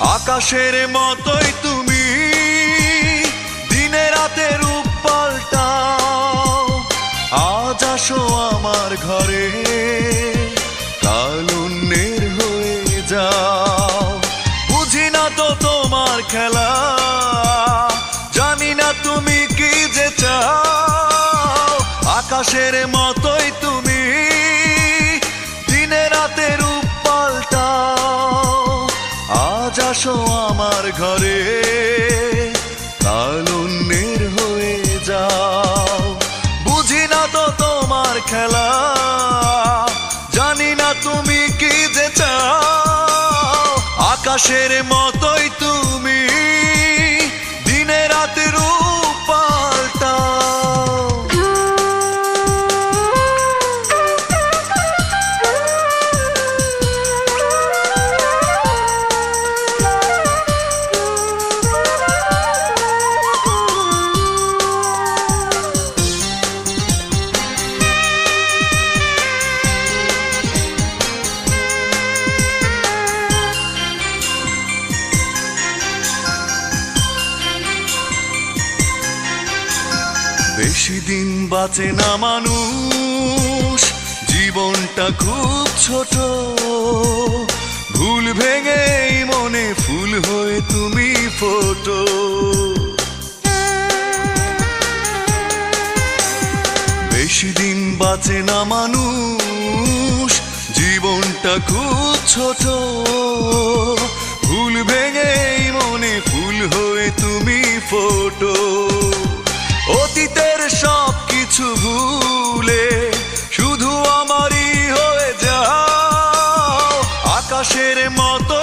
আকাশের মতোই তুমি দিনে রাতে রূপ পাল্টাও। আজ আসো আমার ঘরে, কাল অন্যের হয়ে যাও। বুঝি না তো তোমার খেলা, জানি না তুমি কি যে চাও। আকাশের মতোই তুমি দিনে রাতে রূপ পাল্টাও। আজ আসো আমার ঘরে, কাল অন্যের হয়ে যাও। বুঝি না তো তোমার খেলা, জানি না তুমি কি যে চাও। আকাশের মতোই তুমি দিনে রাতে রূপ পাল্টাও। বেশি দিন বাঁচে না মানুষ, জীবনটা খুব ছোট। ভুল ভেঙে মনে ফুল হয়ে তুমি ফোটো। বেশি দিন বাঁচে না মানুষ, জীবনটা খুব ছোট। ভুল ভেঙে মনে ফুল হয়ে তুমি ফোটো। অতীতের সব কিছু ভুলে শুধু আমারই হয়ে যাও। আকাশের মতো